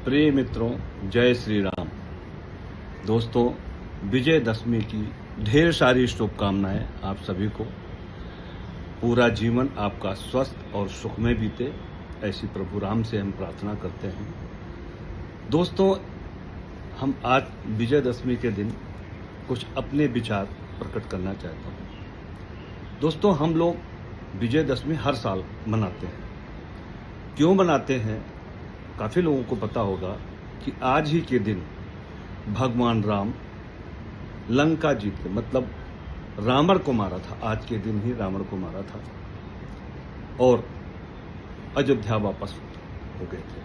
प्रिय मित्रों, जय श्री राम। दोस्तों, विजयदशमी की ढेर सारी शुभकामनाएं आप सभी को। पूरा जीवन आपका स्वस्थ और सुखमय बीते, ऐसी प्रभु राम से हम प्रार्थना करते हैं। दोस्तों, हम आज विजयदशमी के दिन कुछ अपने विचार प्रकट करना चाहता हूं। दोस्तों, हम लोग विजयदशमी हर साल मनाते हैं। क्यों मनाते हैं? काफ़ी लोगों को पता होगा कि आज ही के दिन भगवान राम लंका जीत के, मतलब रावण को मारा था। आज के दिन ही रावण को मारा था और अयोध्या वापस हो गए थे।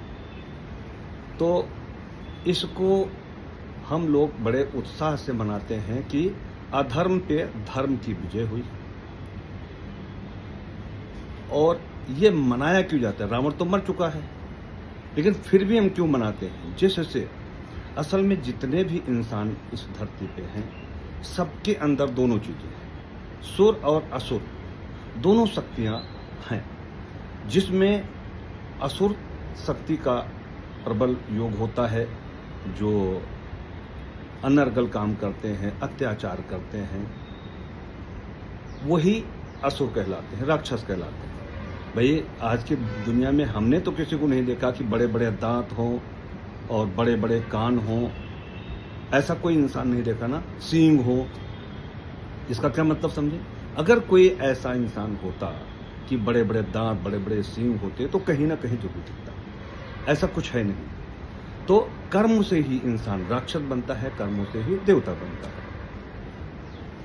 तो इसको हम लोग बड़े उत्साह से मनाते हैं कि अधर्म पे धर्म की विजय हुई। और ये मनाया क्यों जाता है? रावण तो मर चुका है, लेकिन फिर भी हम क्यों मनाते हैं? जिससे असल में जितने भी इंसान इस धरती पे हैं, सबके अंदर दोनों चीजें हैं, सुर और असुर, दोनों शक्तियां हैं। जिसमें असुर शक्ति का प्रबल योग होता है, जो अनर्गल काम करते हैं, अत्याचार करते हैं, वही असुर कहलाते हैं, राक्षस कहलाते हैं। भाई, आज की दुनिया में हमने तो किसी को नहीं देखा कि बड़े बड़े दांत हों और बड़े बड़े कान हों। ऐसा कोई इंसान नहीं देखा ना, सींग हो। इसका क्या मतलब समझे? अगर कोई ऐसा इंसान होता कि बड़े बड़े दांत, बड़े बड़े सींग होते, तो कहीं ना कहीं जरूर दिखता। ऐसा कुछ है नहीं। तो कर्म से ही इंसान राक्षस बनता है, कर्मों से ही देवता बनता है।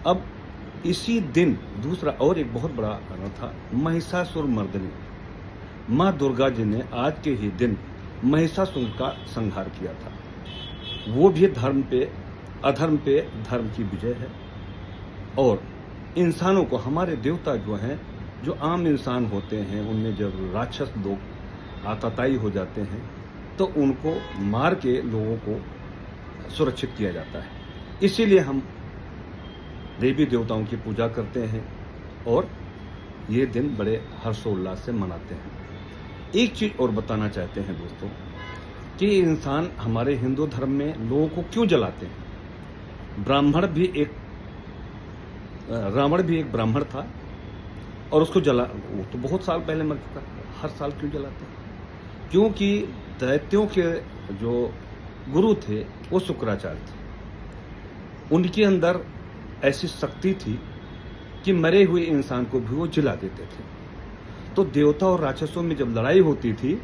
अब इसी दिन दूसरा और एक बहुत बड़ा कारण था, महिषासुर मर्दनी। माँ दुर्गा जी ने आज के ही दिन महिषासुर का संहार किया था। वो भी धर्म पे, अधर्म पे धर्म की विजय है। और इंसानों को, हमारे देवता जो हैं, जो आम इंसान होते हैं, उनमें जब राक्षस लोग आतताई हो जाते हैं, तो उनको मार के लोगों को सुरक्षित किया जाता है। इसीलिए हम देवी देवताओं की पूजा करते हैं और ये दिन बड़े हर्षोल्लास से मनाते हैं। एक चीज और बताना चाहते हैं दोस्तों, कि इंसान हमारे हिंदू धर्म में लोगों को क्यों जलाते हैं? रावण भी एक ब्राह्मण था और उसको वो तो बहुत साल पहले मर चुका। हर साल क्यों जलाते हैं? क्योंकि दैत्यों के जो गुरु थे वो शुक्राचार्य थे। उनके अंदर ऐसी शक्ति थी कि मरे हुए इंसान को भी वो जिला देते थे। तो देवता और राक्षसों में जब लड़ाई होती थी,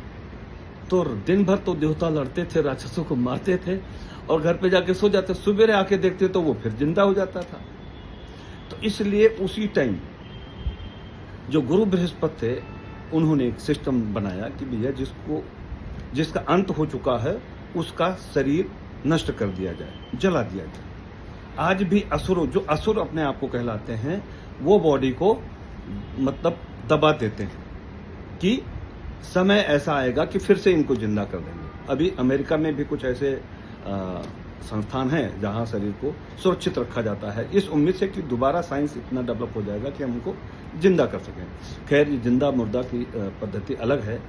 तो दिन भर तो देवता लड़ते थे, राक्षसों को मारते थे और घर पे जाके सो जाते। सुबह आके देखते तो वो फिर जिंदा हो जाता था। तो इसलिए उसी टाइम जो गुरु बृहस्पति थे, उन्होंने एक सिस्टम बनाया कि भैया जिसका अंत हो चुका है, उसका शरीर नष्ट कर दिया जाए, जला दिया जाए। आज भी जो असुर अपने आप को कहलाते हैं, वो बॉडी को मतलब दबा देते हैं कि समय ऐसा आएगा कि फिर से इनको जिंदा कर देंगे। अभी अमेरिका में भी कुछ ऐसे संस्थान हैं जहां शरीर को सुरक्षित रखा जाता है, इस उम्मीद से कि दोबारा साइंस इतना डेवलप हो जाएगा कि हम उनको जिंदा कर सकें। खैर, ये जिंदा मुर्दा की पद्धति अलग है।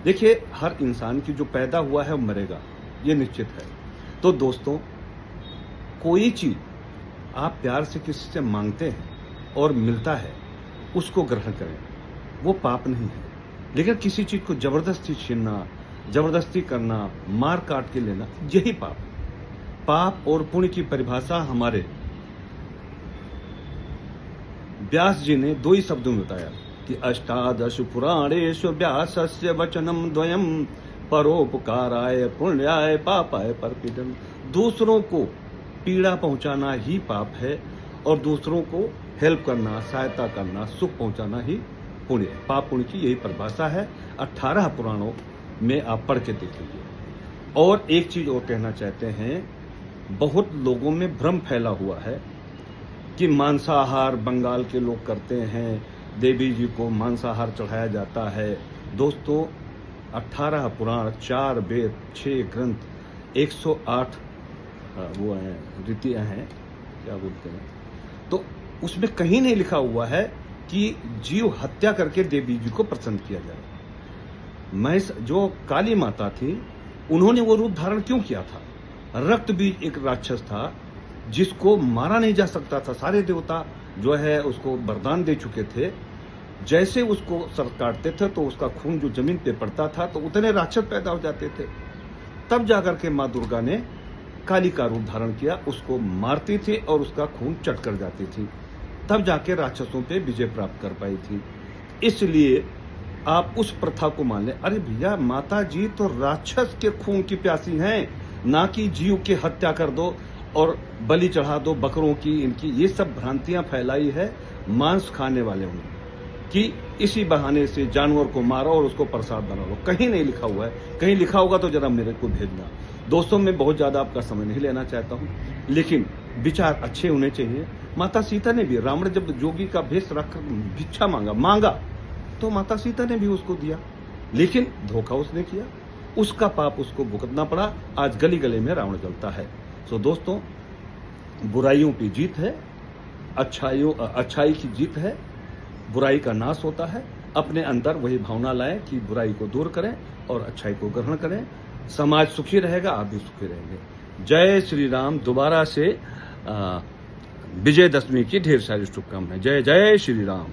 देखिए, हर इंसान की जो पैदा हुआ है वो मरेगा, ये निश्चित है। तो दोस्तों, कोई चीज आप प्यार से किसी से मांगते हैं और मिलता है, उसको ग्रहण करें, वो पाप नहीं है। लेकिन किसी चीज को जबरदस्ती छीनना, जबरदस्ती करना, मार काट के लेना, यही पाप है। पाप और पुण्य की परिभाषा हमारे व्यास जी ने दो ही शब्दों में बताया कि अष्टादश पुराणेषु व्यासस्य वचनम द्वयम परोपकाराय पुण्याय पापाय परपीडन। दूसरों को पीड़ा पहुंचाना ही पाप है और दूसरों को हेल्प करना, सहायता करना, सुख पहुंचाना ही पुण्य है। पाप पुण्य की यही परिभाषा है। 18 पुराणों में आप पढ़ के देख लीजिए। और एक चीज और कहना चाहते हैं, बहुत लोगों में भ्रम फैला हुआ है कि मांसाहार बंगाल के लोग करते हैं, देवी जी को मांसाहार चढ़ाया जाता है। दोस्तों, 18 पुराण, 4 वेद, 6 ग्रंथ, 108 वो हैं रीतियां हैं, क्या बोलते हैं, तो उसमें कहीं नहीं लिखा हुआ है कि जीव हत्या करके देवी जी को प्रसन्न किया जाए। जो काली माता थी, उन्होंने वो रूप धारण क्यों किया था? रक्त भी एक राक्षस था जिसको मारा नहीं जा सकता था। सारे देवता जो है उसको वरदान दे चुके थे, जैसे उसको सर काटते थे तो उसका खून जो जमीन पे पड़ता था तो उतने राक्षस पैदा हो जाते थे। तब जाकर के माँ दुर्गा ने काली का रूप धारण किया, उसको मारती थी और उसका खून चट कर जाती थी, तब जाके राक्षसों पे विजय प्राप्त कर पाई थी। इसलिए आप उस प्रथा को मान लें। अरे भैया, माता जी तो राक्षस के खून की प्यासी हैं, ना कि जीव की हत्या कर दो और बलि चढ़ा दो बकरों की। इनकी ये सब भ्रांतियां फैलाई है मांस खाने वाले होंगे कि इसी बहाने से जानवर को मारो और उसको प्रसाद बना लो। कहीं नहीं लिखा हुआ है, कहीं लिखा होगा तो जरा मेरे को भेजना। दोस्तों, मैं बहुत ज्यादा आपका समय नहीं लेना चाहता हूँ, लेकिन विचार अच्छे होने चाहिए। माता सीता ने भी, रावण जब जोगी का भेष रखकर भिक्षा मांगा तो माता सीता ने भी उसको दिया, लेकिन धोखा उसने किया, उसका पाप उसको भुगतना पड़ा। आज गली गली में रावण जलता है। सो दोस्तों, बुराइयों की जीत है, अच्छाई की जीत है, बुराई का नाश होता है। अपने अंदर वही भावना लाएं कि बुराई को दूर करें और अच्छाई को ग्रहण करें। समाज सुखी रहेगा, आप भी सुखी रहेंगे। जय श्री राम। दोबारा से विजयदशमी की ढेर सारी शुभकामनाएं। जय जय श्री राम।